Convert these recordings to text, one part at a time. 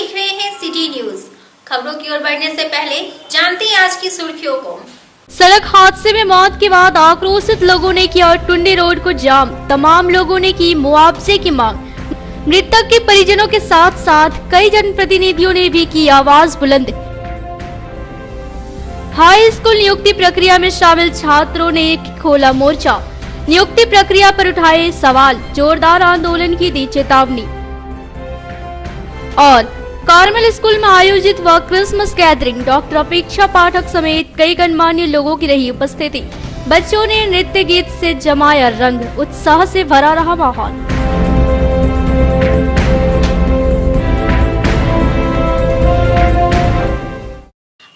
देख रहे हैं सिटी न्यूज। खबरों की ओर बढ़ने से पहले जानते हैं आज की सुर्खियों को। सड़क हादसे में मौत के बाद आक्रोशित लोगों ने किया टुंडी रोड को जाम। तमाम लोगों ने की मुआवजे की मांग। मृतक के परिजनों के साथ साथ कई जनप्रतिनिधियों ने भी की आवाज बुलंद। हाई स्कूल नियुक्ति प्रक्रिया में शामिल छात्रों ने खोला मोर्चा। नियुक्ति प्रक्रिया पर उठाए सवाल, जोरदार आंदोलन की दी चेतावनी। और कार्मल स्कूल में आयोजित हुआ क्रिसमस गैदरिंग। डॉक्टर अपेक्षा पाठक समेत कई गणमान्य लोगों की रही उपस्थिति। बच्चों ने नृत्य गीत से जमाया रंग, उत्साह से भरा रहा माहौल।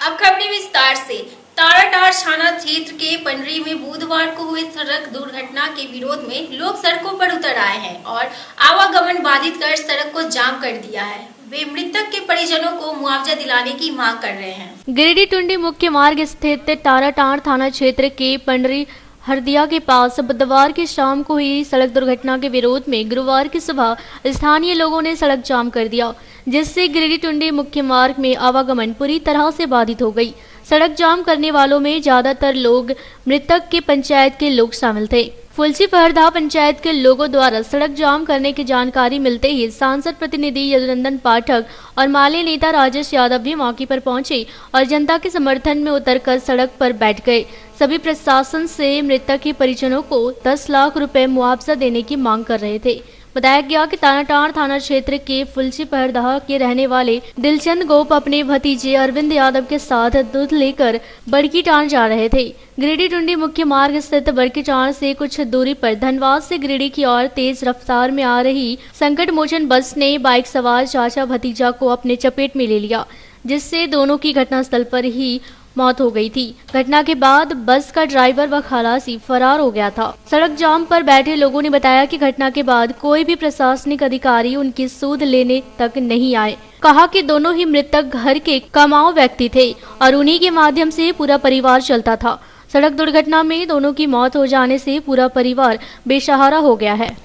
अब खबरें विस्तार से। ताराटार थाना क्षेत्र के पंडरी में बुधवार को हुई सड़क दुर्घटना के विरोध में लोग सड़कों पर उतर आए हैं और आवागमन बाधित कर सड़क को जाम कर दिया है। वे मृतक के परिजनों को मुआवजा दिलाने की मांग कर रहे हैं। गिरिडीह टुंडी मुख्य मार्ग स्थित ताराटार थाना क्षेत्र के पंडरी हरदिया के पास बुधवार की शाम को हुई सड़क दुर्घटना के विरोध में गुरुवार की सुबह स्थानीय लोगों ने सड़क जाम कर दिया, जिससे गिरिडीह टुंडी मुख्य मार्ग में आवागमन पूरी तरह से बाधित हो गई। सड़क जाम करने वालों में ज्यादातर लोग मृतक के पंचायत के लोग शामिल थे। फुलसी फहरदा पंचायत के लोगों द्वारा सड़क जाम करने की जानकारी मिलते ही सांसद प्रतिनिधि यदुनंदन पाठक और माले नेता राजेश यादव भी मौके पर पहुंचे और जनता के समर्थन में उतरकर सड़क पर बैठ गए। सभी प्रशासन से मृतक के परिजनों को 10 लाख रुपए मुआवजा देने की मांग कर रहे थे। बताया गया कि ताराटार थाना क्षेत्र के फुलसी पहरदा के रहने वाले दिलचंद गोप अपने भतीजे अरविंद यादव के साथ दूध लेकर बड़की टांड जा रहे थे। गिरिडीह टुंडी मुख्य मार्ग स्थित बड़की टांड से कुछ दूरी पर धनबाद से गिरिडीह की ओर तेज रफ्तार में आ रही संकट मोचन बस ने बाइक सवार चाचा भतीजा को अपने चपेट में ले लिया, जिससे दोनों की घटनास्थल पर ही मौत हो गई थी। घटना के बाद बस का ड्राइवर व खलासी फरार हो गया था। सड़क जाम पर बैठे लोगों ने बताया कि घटना के बाद कोई भी प्रशासनिक अधिकारी उनकी सूद लेने तक नहीं आए। कहा कि दोनों ही मृतक घर के कमाऊ व्यक्ति थे और उन्हीं के माध्यम से पूरा परिवार चलता था। सड़क दुर्घटना में दोनों की मौत हो जाने से पूरा परिवार बेसहारा हो गया है।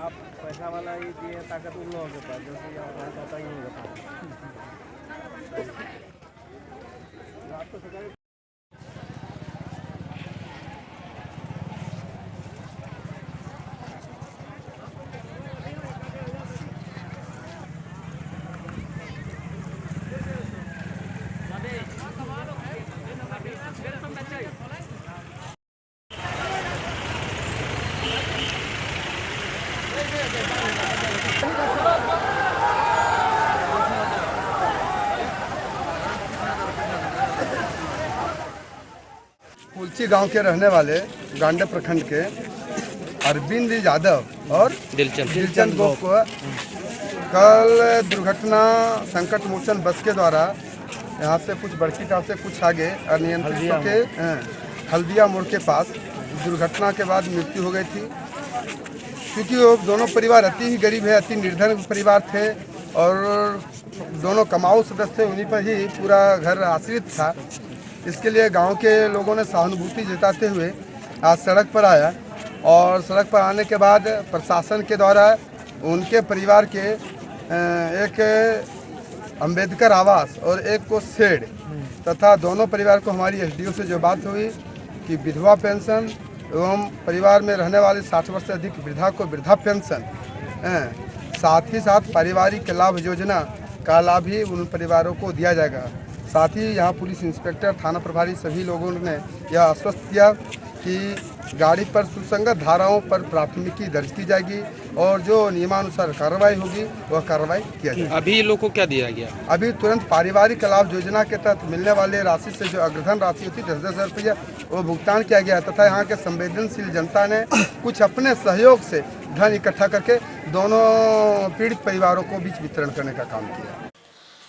आप पैसा वाला ये दिए ताकत उन लोगों के पास, जैसे पता ही नहीं होता। फुलसी गांव के रहने वाले गांडे प्रखंड के अरविंद यादव और दिलचंद गोप को कल दुर्घटना संकट मोचन बस के द्वारा यहाँ से कुछ बड़की टाप से कुछ आगे अनियंत्रित होकर हल्दिया मोड़ के पास दुर्घटना के बाद मृत्यु हो गई थी। क्योंकि वो दोनों परिवार अति ही गरीब है, अति निर्धन परिवार थे और दोनों कमाऊ सदस्य थे, उन्हीं पर ही पूरा घर आश्रित था। इसके लिए गांव के लोगों ने सहानुभूति जताते हुए आज सड़क पर आया और सड़क पर आने के बाद प्रशासन के द्वारा उनके परिवार के एक अंबेडकर आवास और एक को शेड तथा दोनों परिवार को हमारी एसडीओ से जो बात हुई कि विधवा पेंशन एवं परिवार में रहने वाले 60 वर्ष से अधिक वृद्धा को वृद्धा पेंशन, साथ ही साथ पारिवारिक लाभ योजना का लाभ भी उन परिवारों को दिया जाएगा। साथ ही यहाँ पुलिस इंस्पेक्टर, थाना प्रभारी सभी लोगों ने यह आश्वस्त किया कि गाड़ी पर सुसंगत धाराओं पर प्राथमिकी दर्ज की जाएगी और जो नियमानुसार कार्रवाई होगी वह कार्रवाई किया जाएगी। अभी लोगों को क्या दिया गया? अभी तुरंत पारिवारिक लाभ योजना के तहत मिलने वाले राशि से जो अग्रधन राशि होती है 10,000 रुपया वो भुगतान किया गया तथा यहाँ के संवेदनशील जनता ने कुछ अपने सहयोग से धन इकट्ठा करके दोनों पीड़ित परिवारों को बीच वितरण करने का काम किया।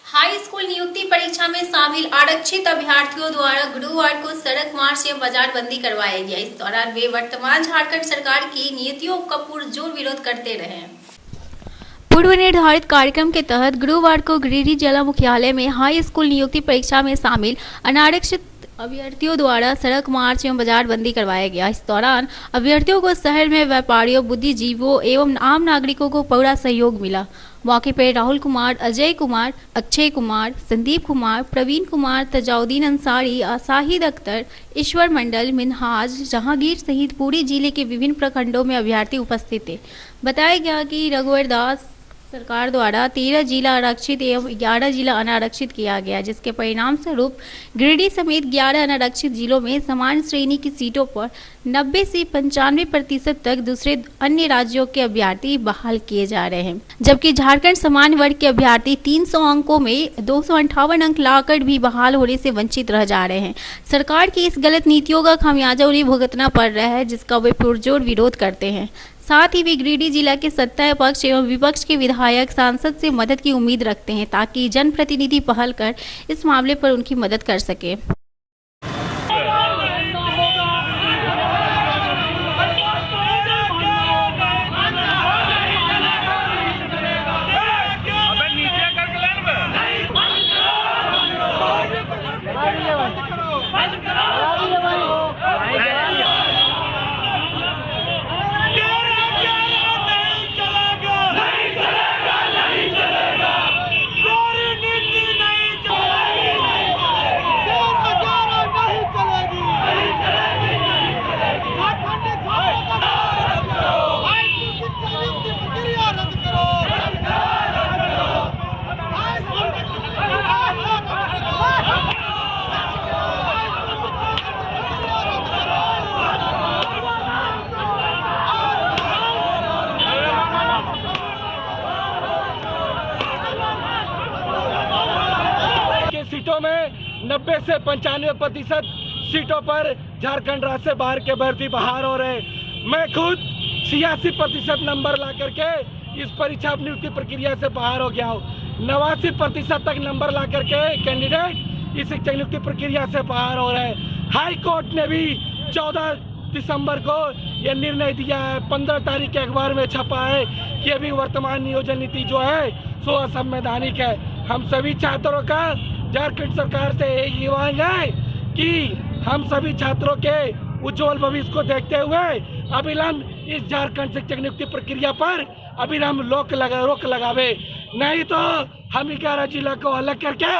हाई स्कूल स्कूल नियुक्ति परीक्षा में शामिल आरक्षित अभ्यर्थियों द्वारा गुरुवार को सड़क मार्च या बाजार बंदी करवाया गया। इस दौरान वे वर्तमान झारखंड सरकार की नीतियों का पुरजोर विरोध करते रहे। पूर्व निर्धारित कार्यक्रम के तहत गुरुवार को गिरिडीह जिला मुख्यालय में हाई स्कूल नियुक्ति परीक्षा में शामिल अनारक्षित अभ्यर्थियों द्वारा सड़क मार्च एवं बाजार बंदी करवाया गया। इस दौरान अभ्यर्थियों को शहर में व्यापारियों, बुद्धिजीवियों एवं आम नागरिकों को पूरा सहयोग मिला। मौके पर राहुल कुमार, अजय कुमार, अक्षय कुमार, संदीप कुमार, प्रवीण कुमार, तजाउद्दीन अंसारी, शाहिद अख्तर, ईश्वर मंडल, मिनहाज, जहांगीर सहित पूरे जिले के विभिन्न प्रखंडों में अभ्यर्थी उपस्थित थे। बताया गया कि रघुवर दास सरकार द्वारा 13 जिला आरक्षित एवं 11 जिला अनारक्षित किया गया, जिसके परिणाम स्वरूप गिरिडीह समेत 11 अनारक्षित जिलों में समान श्रेणी की सीटों पर 90 से 95% तक दूसरे अन्य राज्यों के अभ्यर्थी बहाल किए जा रहे हैं, जबकि झारखंड समान वर्ग के अभ्यर्थी 300 अंकों में 258 अंक लाकर भी बहाल होने से वंचित रह जा रहे हैं। सरकार की इस गलत नीतियों का खामियाजा उन्हें भुगतना पड़ रहा है, जिसका वे पुरजोर विरोध करते हैं। साथ ही वे गिरिडीह जिला के सत्ता पक्ष एवं विपक्ष के विधायक, सांसद से मदद की उम्मीद रखते हैं, ताकि जनप्रतिनिधि पहल कर इस मामले पर उनकी मदद कर सके। सीटों में 90 से 95% सीटों पर झारखंड राज्य से बाहर के अभ्यर्थी बाहर हो रहे। मैं खुद 86% नंबर ला करके इस परीक्षा नियुक्ति प्रक्रिया से बाहर हो गया हूँ। 89% तक नंबर ला करके कैंडिडेट इस शिक्षक नियुक्ति प्रक्रिया से बाहर हो रहे हैं। हाई कोर्ट ने भी 14 दिसंबर को यह निर्णय दिया है, 15 तारीख के अखबार में छपा है कि अभी वर्तमान नियोजन नीति जो है सो असंवैधानिक है। हम सभी छात्रों का झारखंड सरकार से यही मांग है कि हम सभी छात्रों के उज्जवल भविष्य को देखते हुए अविलंब इस झारखंड शिक्षक नियुक्ति प्रक्रिया पर अविलंब रोक लगावे, नहीं तो हम 11 जिला को अलग करके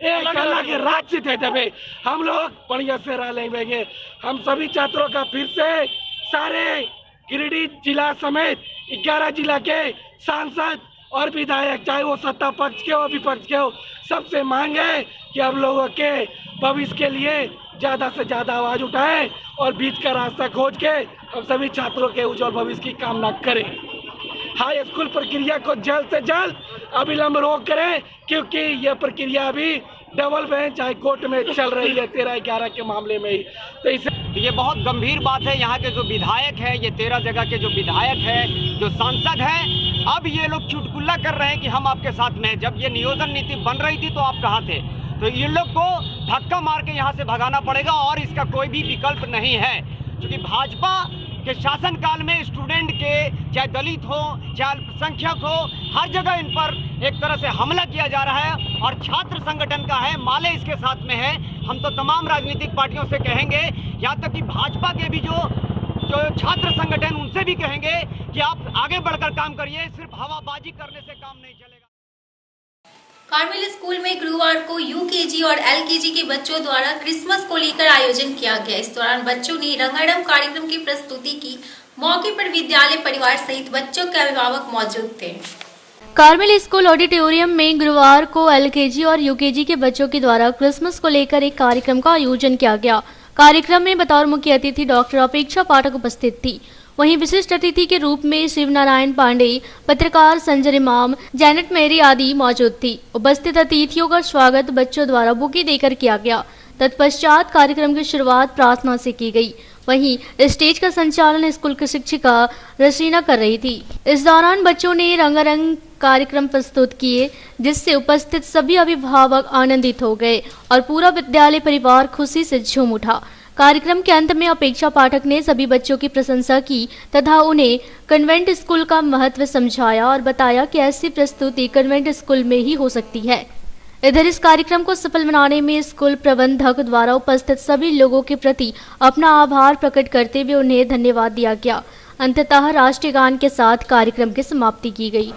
एक अलग राज्य दे देवे। हम लोग बढ़िया से रह लेंगे। हम सभी छात्रों का फिर से सारे गिरिडीह जिला समेत 11 जिला के सांसद और विधायक, चाहे वो सत्ता पक्ष के हो विपक्ष के हो, सबसे मांग है कि हम लोगों के भविष्य के लिए ज़्यादा से ज़्यादा आवाज़ उठाएं और बीच का रास्ता खोज के हम सभी छात्रों के उज्जवल भविष्य की कामना करें। हाई स्कूल प्रक्रिया को जल्द से जल्द अविलंब रोक करें, क्योंकि यह प्रक्रिया अभी डबल बेंच हाई कोर्ट में चल रही है 13-11 के मामले में ही। तो ये बहुत गंभीर बात है। यहाँ के जो विधायक है, ये 13 जगह के जो विधायक है, जो सांसद है, अब ये लोग चुटकुला कर रहे हैं कि हम आपके साथ में हैं। जब ये नियोजन नीति बन रही थी तो आप कहाँ थे? तो इन लोग को धक्का मार के यहाँ से भगाना पड़ेगा और इसका कोई भी विकल्प नहीं है, क्योंकि भाजपा के शासनकाल में स्टूडेंट के, चाहे दलित हो चाहे अल्पसंख्यक हो, हर जगह इन पर एक तरह से हमला किया जा रहा है और छात्र संगठन का है माले इसके साथ में है। हम तो तमाम राजनीतिक पार्टियों से कहेंगे, यहाँ तक कि भाजपा के भी जो छात्र संगठन, उनसे भी कहेंगे कि आप आगे बढ़कर काम करिए, सिर्फ हवाबाजी करने से काम नहीं चलेगा। कार्मेल स्कूल में गुरुवार को यूकेजी और एलकेजी के बच्चों द्वारा क्रिसमस को लेकर आयोजन किया गया। इस दौरान बच्चों ने रंगारंग कार्यक्रम की प्रस्तुति की। मौके पर विद्यालय परिवार सहित बच्चों के अभिभावक मौजूद थे। कार्मेल स्कूल ऑडिटोरियम में गुरुवार को एलकेजी और यूकेजी के बच्चों के द्वारा क्रिसमस को लेकर एक कार्यक्रम का आयोजन किया गया। कार्यक्रम में बतौर मुख्य अतिथि डॉक्टर अपेक्षा पाठक उपस्थित थी। वहीं विशिष्ट अतिथि के रूप में शिव नारायण पांडे, पत्रकार संजय इमाम, जैनेट मेरी आदि मौजूद थी। उपस्थित अतिथियों का स्वागत बच्चों द्वारा बुके देकर किया गया। तत्पश्चात कार्यक्रम की शुरुआत प्रार्थना से की गई। वहीं स्टेज का संचालन स्कूल की शिक्षिका रसीना कर रही थी। इस दौरान बच्चों ने रंगारंग कार्यक्रम प्रस्तुत किए, जिससे उपस्थित सभी अभिभावक आनंदित हो गए और पूरा विद्यालय परिवार खुशी से झूम उठा। कार्यक्रम के अंत में अपेक्षा पाठक ने सभी बच्चों की प्रशंसा की तथा उन्हें कन्वेंट स्कूल का महत्व समझाया और बताया कि ऐसी प्रस्तुति कन्वेंट स्कूल में ही हो सकती है। इधर इस कार्यक्रम को सफल बनाने में स्कूल प्रबंधक द्वारा उपस्थित सभी लोगों के प्रति अपना आभार प्रकट करते हुए उन्हें धन्यवाद दिया गया। अंततः राष्ट्रीय गान के साथ कार्यक्रम की समाप्ति की गई।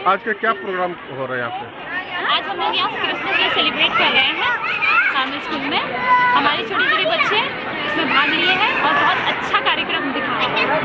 आज का क्या प्रोग्राम हो रहा है यहाँ पे? आज हम लोग यहाँ क्रिसमस डे सेलिब्रेट कर रहे हैं सामने स्कूल में। हमारे छोटे छोटे बच्चे इसमें भाग लिए हैं और बहुत अच्छा कार्यक्रम दिखा रहे हैं।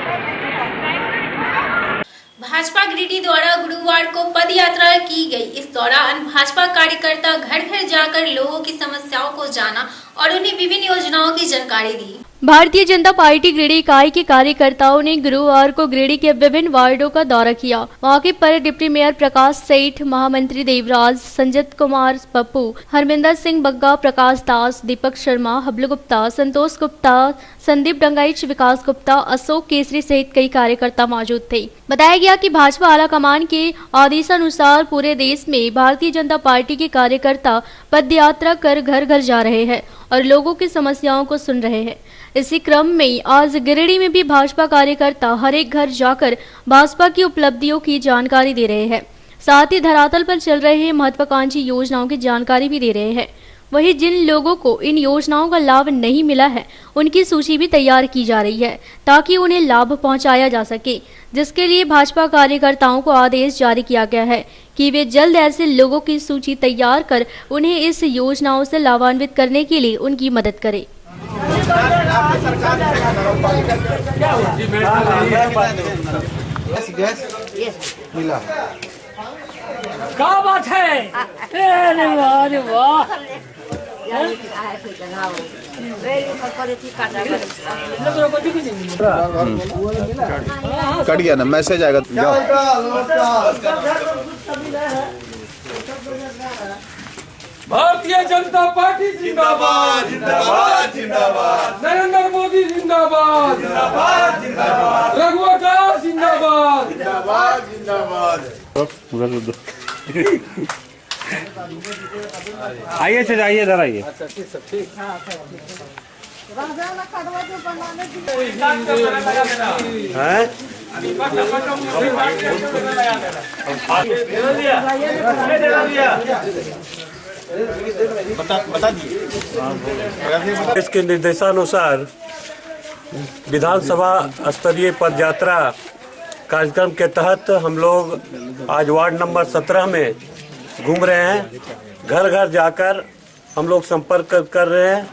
भाजपा गिरिडीह द्वारा गुरुवार को पद यात्रा की गई। इस दौरान भाजपा कार्यकर्ता घर घर जाकर लोगों की समस्याओं को जाना और उन्हें विभिन्न योजनाओं की जानकारी दी। भारतीय जनता पार्टी गिरिडीह इकाई के कार्यकर्ताओं ने गुरुवार को गिरिडीह के विभिन्न वार्डों का दौरा किया। मौके पर डिप्टी मेयर प्रकाश सेठ, महामंत्री देवराज, संजत कुमार पप्पू, हरमिंदर सिंह बग्गा, प्रकाश दास, दीपक शर्मा, हबलू गुप्ता, संतोष गुप्ता, संदीप डंगाइच, विकास गुप्ता, अशोक केसरी सहित कई कार्यकर्ता मौजूद थे। बताया गया कि भाजपा आलाकमान के आदेशानुसार पूरे देश में भारतीय जनता पार्टी के कार्यकर्ता पद यात्रा कर घर घर जा रहे हैं और लोगों की समस्याओं को सुन रहे हैं। इसी क्रम में आज गिरिडीह में भी भाजपा कार्यकर्ता हर एक घर जाकर भाजपा की उपलब्धियों की जानकारी दे रहे हैं। साथ ही धरातल पर चल रहे महत्वाकांक्षी योजनाओं की जानकारी भी दे रहे हैं। वहीं जिन लोगों को इन योजनाओं का लाभ नहीं मिला है, उनकी सूची भी तैयार की जा रही है ताकि उन्हें लाभ पहुंचाया जा सके, जिसके लिए भाजपा कार्यकर्ताओं को आदेश जारी किया गया है कि वे जल्द ऐसे लोगों की सूची तैयार कर उन्हें इस योजनाओं से लाभान्वित करने के लिए उनकी मदद करें। मिला क्या बात है? अरे वाह, अरे वाह। कट गया ना, मैसेज आएगा। भारतीय जनता पार्टी जिंदाबाद जिंदाबाद जिंदाबाद, नरेंद्र मोदी जिंदाबाद जिंदाबाद जिंदाबाद, रघुवर दास जिंदाबाद जिंदाबाद जिंदाबाद। आइए से आइए, इधर आइए। इसके निर्देशानुसार विधानसभा स्तरीय पद यात्रा कार्यक्रम के तहत हम लोग आज वार्ड नंबर 17 में घूम रहे हैं। घर घर जाकर हम लोग संपर्क कर रहे हैं।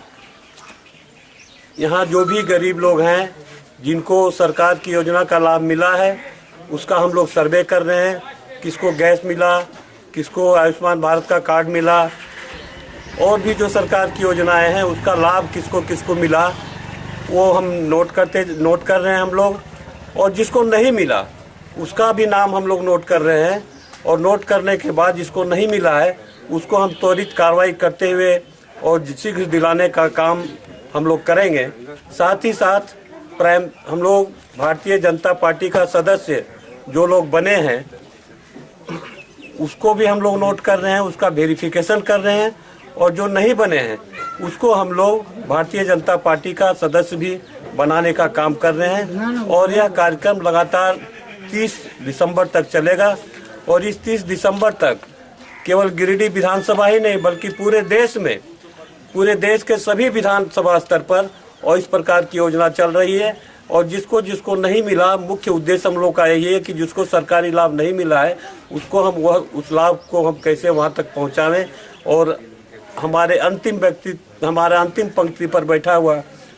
यहाँ जो भी गरीब लोग हैं जिनको सरकार की योजना का लाभ मिला है उसका हम लोग सर्वे कर रहे हैं। किसको गैस मिला, किसको आयुष्मान भारत का कार्ड मिला, और भी जो सरकार की योजनाएं हैं उसका लाभ किसको किसको मिला वो हम नोट कर रहे हैं हम लोग। और जिसको नहीं मिला उसका भी नाम हम लोग नोट कर रहे हैं। और नोट करने के बाद जिसको नहीं मिला है उसको हम त्वरित कार्रवाई करते हुए और शीघ्र दिलाने का काम हम लोग करेंगे। साथ ही साथ हम लोग भारतीय जनता पार्टी का सदस्य जो लोग बने हैं उसको भी हम लोग नोट कर रहे हैं, उसका वेरिफिकेशन कर रहे हैं। और जो नहीं बने हैं उसको हम लोग भारतीय जनता पार्टी का सदस्य भी बनाने का काम कर रहे हैं। और यह कार्यक्रम लगातार 30 दिसंबर तक चलेगा। और इस 30 दिसंबर तक केवल गिरिडीह विधानसभा ही नहीं बल्कि पूरे देश में, पूरे देश के सभी विधानसभा स्तर पर और इस प्रकार की योजना चल रही है। और जिसको जिसको नहीं मिला, मुख्य उद्देश्य हम लोग का यही है कि जिसको सरकारी लाभ नहीं मिला है उसको हम उस लाभ को हम कैसे वहाँ तक पहुँचावें। और हमारे अंतिम पंक्ति पर बैठा हुआ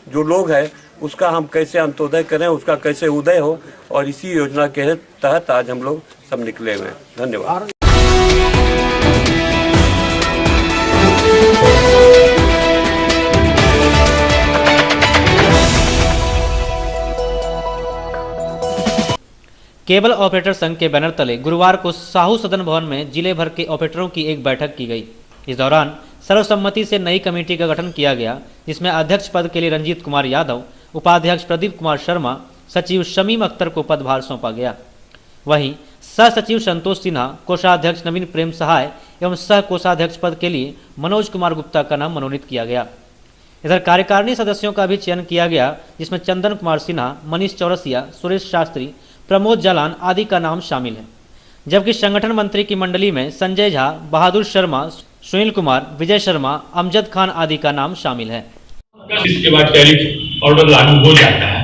जो लोग है उसका हम कैसे अंत्योदय करें, उसका कैसे उदय हो। और इसी योजना के तहत आज हम लोग सब निकले हुए हैं। धन्यवाद। केबल ऑपरेटर संघ के बैनर तले गुरुवार को साहू सदन भवन में जिले भर के ऑपरेटरों की एक बैठक की गई। इस दौरान सर्वसम्मति से नई कमेटी का गठन किया गया, जिसमें अध्यक्ष पद के लिए रंजीत कुमार यादव, उपाध्यक्ष प्रदीप कुमार शर्मा, सचिव शमीम अख्तर को पदभार सौंपा गया। वहीं सह सचिव संतोष सिन्हा, कोषाध्यक्ष नवीन प्रेम सहाय एवं सह कोषाध्यक्ष पद के लिए मनोज कुमार गुप्ता का नाम मनोनीत किया गया। इधर कार्यकारिणी सदस्यों का भी चयन किया गया, जिसमें चंदन कुमार सिन्हा, मनीष चौरसिया, सुरेश शास्त्री, प्रमोद जालान आदि का नाम शामिल है। जबकि संगठन मंत्री की मंडली में संजय झा, बहादुर शर्मा, सुनील कुमार, विजय शर्मा, अमजद खान आदि का नाम शामिल है। इसके बाद टैरिफ ऑर्डर लागू हो जाता है,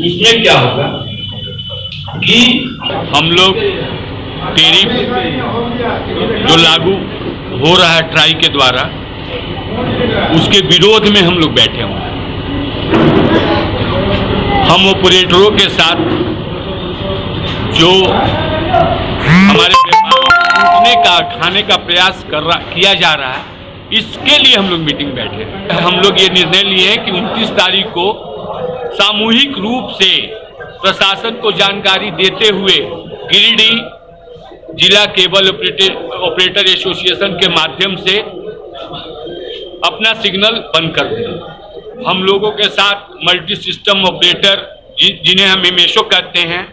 उसमें क्या होगा कि हम लोग टैरिफ जो लागू हो रहा है ट्राई के द्वारा उसके विरोध में हम लोग बैठे हुए हैं। हम ऑपरेटरों के साथ जो हमारे व्यापार का खाने का प्रयास किया जा रहा है, इसके लिए हम लोग मीटिंग बैठे हैं। हम लोग ये निर्णय लिए हैं कि 29 तारीख को सामूहिक रूप से प्रशासन को जानकारी देते हुए गिरिडीह जिला केबल ऑपरेटर एसोसिएशन के माध्यम से अपना सिग्नल बंद कर दें। हम लोगों के साथ मल्टी सिस्टम ऑपरेटर जिन्हें हम एमएसओ कहते हैं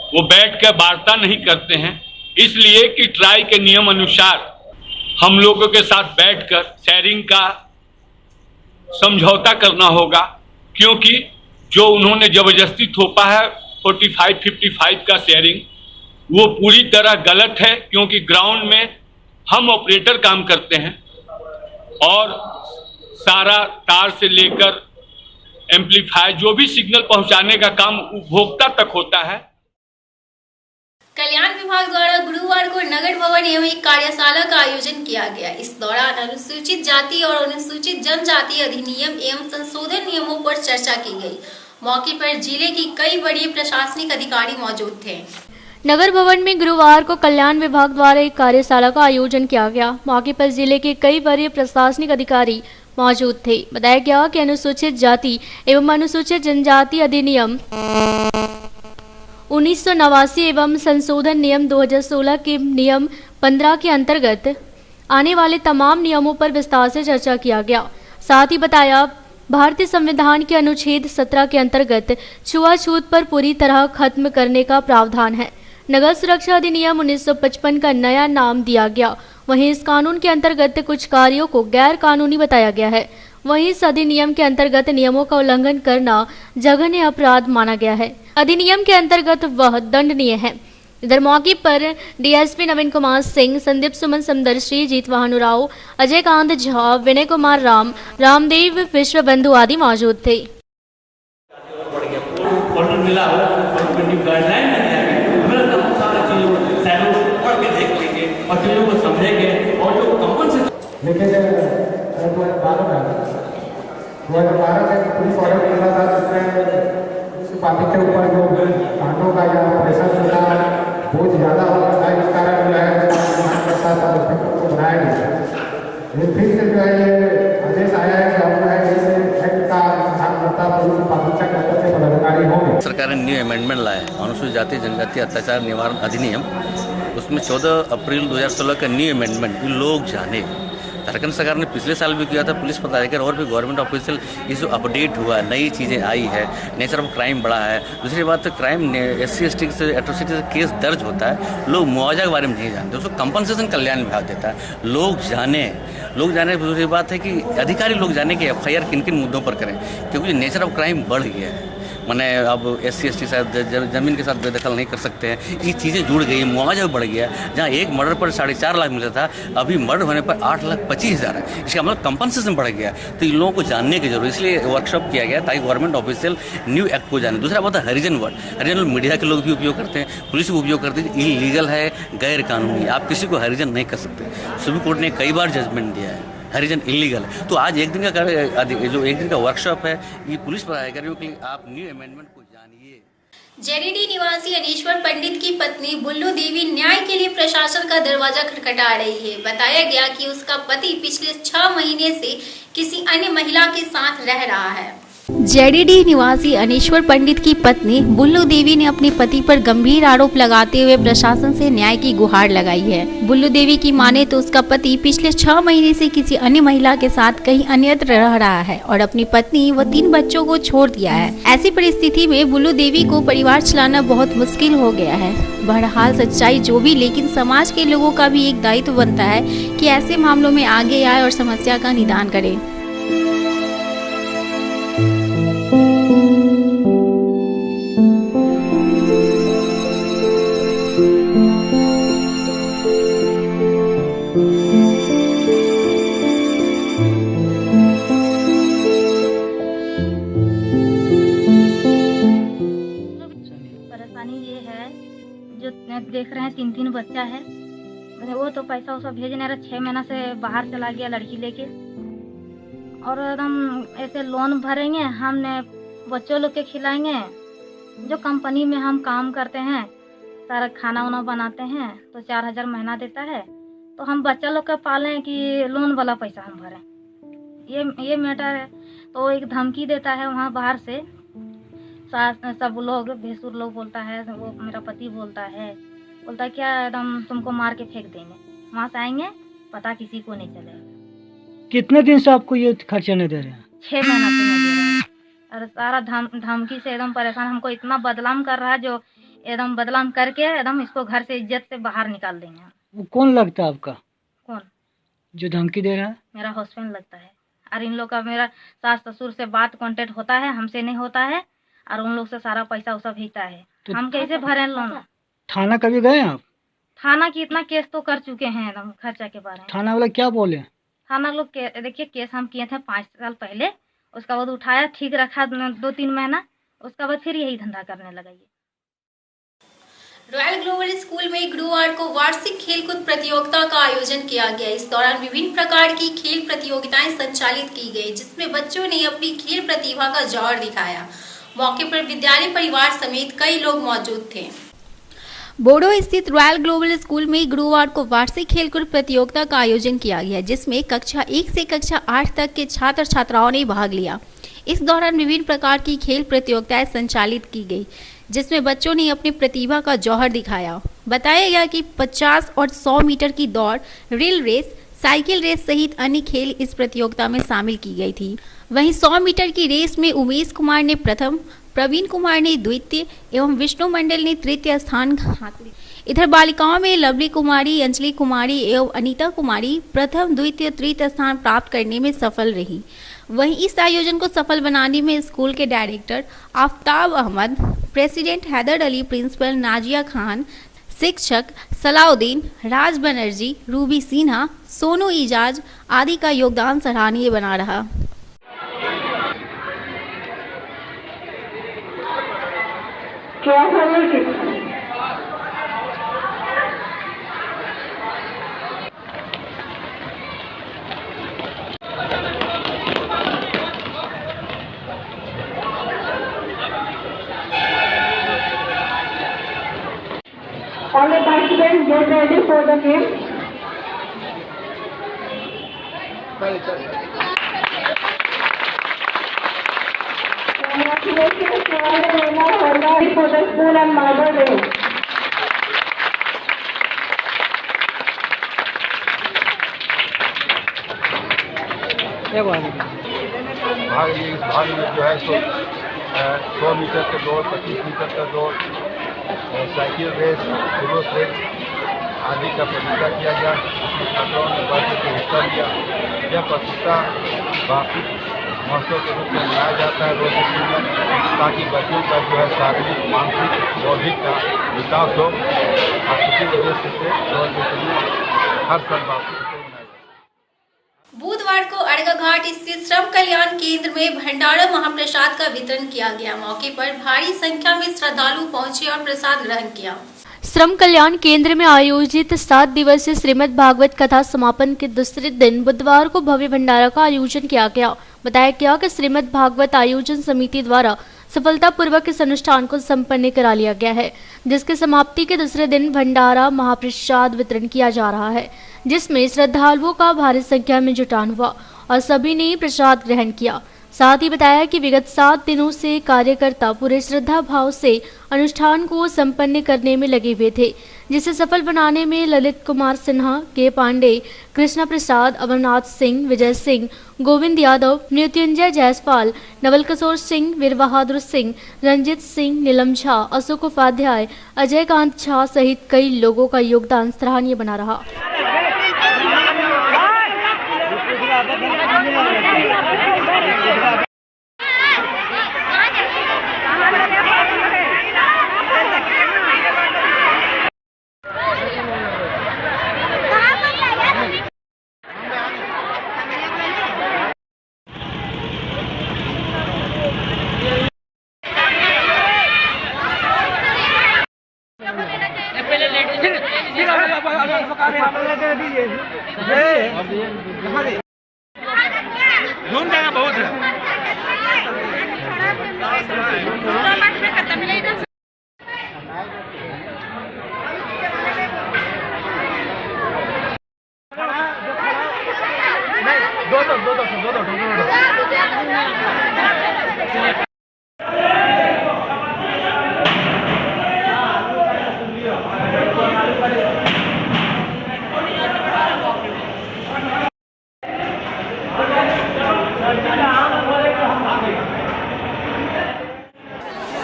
वो बैठकर वार्ता नहीं करते हैं, इसलिए कि ट्राई के नियम अनुसार हम लोगों के साथ बैठकर शेयरिंग का समझौता करना होगा। क्योंकि जो उन्होंने जबरदस्ती थोपा है 45-55 का शेयरिंग, वो पूरी तरह गलत है। क्योंकि ग्राउंड में हम ऑपरेटर काम करते हैं और सारा तार से लेकर एम्पलीफायर जो भी सिग्नल पहुंचाने का काम उपभोक्ता तक होता है। कल्याण विभाग द्वारा गुरुवार को नगर भवन एवं एक कार्यशाला का आयोजन किया गया। इस दौरान अनुसूचित जाति और अनुसूचित जनजाति अधिनियम एवं संशोधन नियमों पर चर्चा की गई। मौके पर जिले की कई बड़े प्रशासनिक अधिकारी मौजूद थे। नगर भवन में गुरुवार को कल्याण विभाग द्वारा एक कार्यशाला का आयोजन किया गया। मौके पर जिले के कई वरीय प्रशासनिक अधिकारी मौजूद थे। बताया गया कि अनुसूचित जाति एवं अनुसूचित जनजाति अधिनियम 1989 एवं संशोधन नियम 2016 के नियम 15 के अंतर्गत आने वाले तमाम नियमों पर विस्तार से चर्चा किया गया। साथ ही बताया भारतीय संविधान के अनुच्छेद 17 के अंतर्गत छुआछूत पर पूरी तरह खत्म करने का प्रावधान है। नगर सुरक्षा अधिनियम 1955 का नया नाम दिया गया। वहीं इस कानून के अंतर्गत कुछ कार्यों को गैर कानूनी बताया गया है। वहीं इस अधिनियम के अंतर्गत नियमों का उल्लंघन करना जघन्य अपराध माना गया है। अधिनियम के अंतर्गत वह दंडनीय है। इधर मौके पर डीएसपी नवीन कुमार सिंह, संदीप सुमन समदर्शी, जीत भानुराव, अजय कांत झा, विनय कुमार राम, रामदेव विश्वबंधु आदि मौजूद थे। लेकिन 2012 में पुलिस ऑर्डर मिला था जिसमें उस पार्टी के ऊपर जो कांडों का या प्रेशर था बहुत ज़्यादा होता था, इस कारण जो है को बनाया गया। लेकिन फिर से जो है ये आदेश आया है कि अब जो है इस एक्ट का ध्यानकर्ता पुलिस पार्टी के पदाधिकारी होंगे। सरकार ने न्यू अमेंडमेंट लाया है अनुसूचित जाति जनजाति अत्याचार निवारण अधिनियम। उसमें 14 अप्रैल 2016 का न्यू अमेंडमेंट लोग जाने। झारखंड सरकार ने पिछले साल भी किया था। पुलिस पदाधिकारी और भी गवर्नमेंट ऑफिशियल ये जो अपडेट हुआ, नई चीज़ें आई है, नेचर ऑफ क्राइम बढ़ा है। दूसरी बात क्राइम SC/ST से एट्रोसिटी से केस दर्ज होता है, लोग मुआवजा के बारे में नहीं जानते, उसको कंपनसेशन कल्याण विभाग देता है। लोग जाने दूसरी बात है कि अधिकारी लोग जाने कि FIR किन किन मुद्दों पर करें, क्योंकि नेचर ऑफ क्राइम बढ़ गया है। मैंने अब SC/ST के साथ जमीन के साथ बेदखल नहीं कर सकते हैं, ये चीज़ें जुड़ गई, मुआवजा भी बढ़ गया। जहाँ एक मर्डर पर 4.5 लाख मिलता था, अभी मर्डर होने पर 8,25,000 है। इसका मतलब कंपनसेशन बढ़ गया। तो इन लोगों को जानने की जरूरत, इसलिए वर्कशॉप किया गया ताकि गवर्नमेंट ऑफिशियल न्यू एक्ट को जाने। दूसरा बात है हरिजन वर्ड, हरिजन मीडिया के लोग भी उपयोग करते हैं, पुलिस भी उपयोग करती है। इलीगल है, गैर कानूनी, आप किसी को हरिजन नहीं कर सकते। सुप्रीम कोर्ट ने कई बार जजमेंट दिया है, हरिजन इलीगल है। तो आज एक दिन का वर्कशॉप है, ये पुलिस पदाधिकारियों के लिए आप न्यू अमेंडमेंट को जानिए। जेडीडी निवासी अनीश्वर पंडित की पत्नी बुल्लू देवी न्याय के लिए प्रशासन का दरवाजा खटखटा रही है। बताया गया कि उसका पति पिछले 6 महीने से किसी अन्य महिला के साथ रह रहा है। जेडीडी निवासी अनीश्वर पंडित की पत्नी बुल्लू देवी ने अपने पति पर गंभीर आरोप लगाते हुए प्रशासन से न्याय की गुहार लगाई है। बुल्लू देवी की माने तो उसका पति पिछले 6 महीने से किसी अन्य महिला के साथ कहीं अन्यत्र रह रहा है और अपनी पत्नी व 3 बच्चों को छोड़ दिया है। ऐसी परिस्थिति में बुल्लू देवी को परिवार चलाना बहुत मुश्किल हो गया है। बहरहाल सच्चाई जो भी, लेकिन समाज के लोगों का भी एक दायित्व बनता है कि ऐसे मामलों में आगे आए और समस्या का निदान करें। देख रहे हैं 3 बच्चा है। वो तो पैसा वैसा भेजने रहा, 6 महीना से बाहर चला गया लड़की लेके। और हम ऐसे लोन भरेंगे, हमने बच्चों लोग के खिलाएंगे। जो कंपनी में हम काम करते हैं, सारा खाना वाना बनाते हैं, तो 4,000 महीना देता है। तो हम बच्चा लोग का पालें कि लोन वाला पैसा हम भरें, ये मैटर है। तो एक धमकी देता है वहाँ बाहर से, सब लोग भैंसुर लोग बोलता है, वो मेरा पति बोलता है क्या एकदम तुमको मार के फेंक देंगे। वहाँ से आएंगे, पता किसी को नहीं चलेगा। कितने दिन से आपको ये खर्चा नहीं दे रहे हैं? 6 महीना से नहीं दे रहे हैं। और सारा धमकी से एकदम परेशान, हमको इतना बदनाम कर रहा है, जो एकदम बदनाम करके एकदम इसको घर से इज्जत से बाहर निकाल देंगे। वो कौन लगता है आपका? कौन जो धमकी दे रहा है? मेरा हस्बैंड लगता है। और इन लोग का मेरा सास ससुर से बात कांटेक्ट होता है, हमसे नहीं होता है। और उन लोग से सारा पैसा उसा भेजता है। तो हम कैसे भरें लोन? थाना कभी गए आप? थाना की इतना केस तो कर चुके हैं एकदम खर्चा के बारे में। थाना वाला क्या बोले? थाना लोग देखिए केस हम किए थे 5 साल पहले, उसका बाद उठाया, ठीक रखा 2-3 महीना, उसका बाद फिर यही धंधा करने लगा। रॉयल ग्लोबल स्कूल में गुरुवार को वार्षिक खेलकूद प्रतियोगिता का आयोजन किया गया। इस दौरान विभिन्न प्रकार की खेल प्रतियोगिताएं संचालित की गई, जिसमें बच्चों ने अपनी खेल प्रतिभा का जौहर दिखाया। मौके पर विद्यालय परिवार समेत कई लोग मौजूद थे। बोडो स्थित रॉयल ग्लोबल स्कूल में गुरुवार को वार्षिक खेलकूद प्रतियोगिता का आयोजन किया गया, जिसमें कक्षा 1 से कक्षा 8 तक के छात्र छात्राओं ने भाग लिया। इस दौरान विभिन्न प्रकार की खेल प्रतियोगिताएं संचालित की गई, जिसमें बच्चों ने अपनी प्रतिभा का जौहर दिखाया। बताया गया कि 50 और 100 मीटर की दौड़, रिले रेस, साइकिल रेस सहित अन्य खेल इस प्रतियोगिता में शामिल की गई थी। वहीं 100 मीटर की रेस में उमेश कुमार ने प्रथम, प्रवीण कुमार ने द्वितीय एवं विष्णु मंडल ने तृतीय स्थान हासिल। इधर बालिकाओं में लवली कुमारी, अंजलि कुमारी एवं अनीता कुमारी प्रथम, द्वितीय, तृतीय स्थान प्राप्त करने में सफल रही। वहीं इस आयोजन को सफल बनाने में स्कूल के director Aftab Ahmad, president Haidar Ali, principal Nazia Khan, शिक्षक सलाउद्दीन, राज बनर्जी, रूबी सिन्हा, सोनू इजाज आदि का योगदान सराहनीय बना रहा। All the participants get ready for the game. Congratulations to all the winners who are ready for the spoon and marble race. भाग में जो है 100 मीटर का दौड़, 25 मीटर का दौड़, साइकिल रेस, जुलूस रेस आदि का प्रतियोगिता किया गया। इसमें छात्रों ने बढ़ के हिस्सा लिया। यह प्रतियोगिता वार्षिक महोत्सव के रूप में मनाया जाता है रोज स्कूल में, ताकि बच्चों का जो है शारीरिक, मानसिक, बौद्धिक का विकास हो। और इसी वजह से हर साल वार्षिक बुधवार को अड़गा घाट स्थित श्रम कल्याण केंद्र में भंडारा महाप्रसाद का वितरण किया गया। मौके पर भारी संख्या में श्रद्धालु पहुंचे और प्रसाद ग्रहण किया। श्रम कल्याण केंद्र में आयोजित 7 दिवसीय श्रीमद् भागवत कथा समापन के दूसरे दिन बुधवार को भव्य भंडारा का आयोजन किया गया। बताया गया कि श्रीमद् भागवत आयोजन समिति द्वारा सफलतापूर्वक इस अनुष्ठान को संपन्न करा लिया गया है, जिसके समाप्ति के दूसरे दिन भंडारा महाप्रसाद वितरण किया जा रहा है, जिसमें श्रद्धालुओं का भारी संख्या में जुटान हुआ और सभी ने प्रसाद ग्रहण किया। साथ ही बताया कि विगत 7 दिनों से कार्यकर्ता पूरे श्रद्धा भाव से अनुष्ठान को संपन्न करने में लगे हुए थे, जिसे सफल बनाने में ललित कुमार सिन्हा, के पांडे, कृष्णा प्रसाद, अमरनाथ सिंह, विजय सिंह, गोविंद यादव, मृत्युंजय जायसवाल, नवल किशोर सिंह, वीर बहादुर सिंह, रंजित सिंह, नीलम झा, अशोक उपाध्याय, अजय कांत झा सहित कई लोगों का योगदान सराहनीय बना रहा। घूम जाना बहुत है।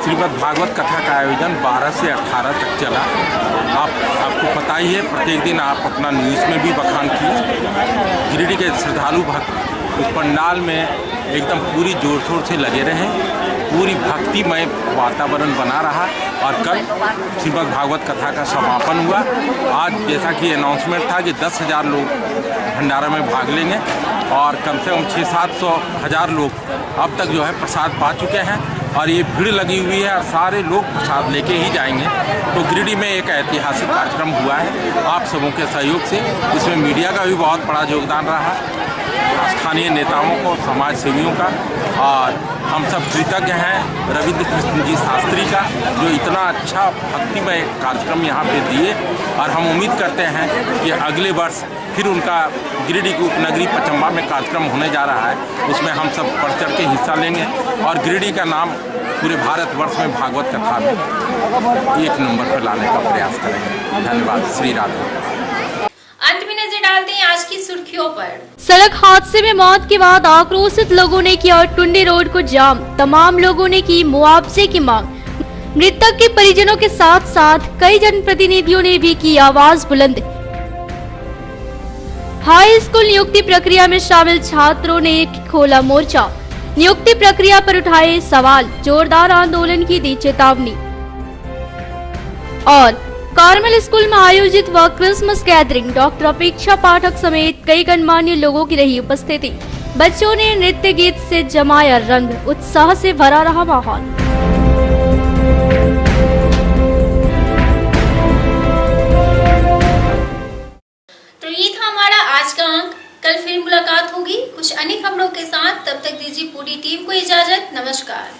श्रीमद् भागवत कथा का आयोजन 12 से 18 तक चला। आपको पता ही है, प्रत्येक दिन आप अपना न्यूज़ में भी बखान किए। गिरिडीह के श्रद्धालु भक्त उस पंडाल में एकदम पूरी जोर शोर से लगे रहे, पूरी भक्तिमय वातावरण बना रहा। और कल श्रीमद् भागवत कथा का समापन हुआ। आज जैसा कि अनाउंसमेंट था कि 10,000 लोग भंडारा में भाग लेंगे और कम से कम 600-700 लोग अब तक जो है प्रसाद पा चुके हैं और ये भीड़ लगी हुई है और सारे लोग प्रसाद लेके ही जाएंगे। तो गिरिडीह में एक ऐतिहासिक कार्यक्रम हुआ है आप सबों के सहयोग से। इसमें मीडिया का भी बहुत बड़ा योगदान रहा, स्थानीय नेताओं को, समाज सेवियों का, और हम सब कृतज्ञ हैं रविंद्र कृष्ण जी शास्त्री का, जो इतना अच्छा भक्तिमय कार्यक्रम यहाँ पे दिए। और हम उम्मीद करते हैं कि अगले वर्ष फिर उनका गिरिडीह की उपनगरी पचम्बा में कार्यक्रम होने जा रहा है, उसमें हम सब बढ़ चढ़ के हिस्सा लेंगे और गिरिडीह का नाम पूरे भारतवर्ष में भागवत कथा में 1 नंबर पर लाने का प्रयास करेंगे। धन्यवाद। श्री राधे। अंत में नजर डालते हैं आज की सुर्खियों पर। सड़क हादसे में मौत के बाद आक्रोशित लोगों ने किया टुंडी रोड को जाम। तमाम लोगों ने की मुआवजे की मांग। मृतक के परिजनों के साथ साथ कई जनप्रतिनिधियों ने भी की आवाज बुलंद। हाई स्कूल नियुक्ति प्रक्रिया में शामिल छात्रों ने खोला मोर्चा। नियुक्ति प्रक्रिया पर उठाए सवाल, जोरदार आंदोलन की दी चेतावनी। और कार्मल स्कूल में आयोजित हुआ क्रिसमस गैदरिंग। डॉक्टर अपेक्षा पाठक समेत कई गणमान्य लोगों की रही उपस्थिति। बच्चों ने नृत्य गीत से जमाया रंग। उत्साह से भरा रहा माहौल। तो ये था हमारा आज का अंक। कल फिर मुलाकात होगी कुछ अन्य खबरों के साथ। तब तक दीजिए पूरी टीम को इजाजत। नमस्कार।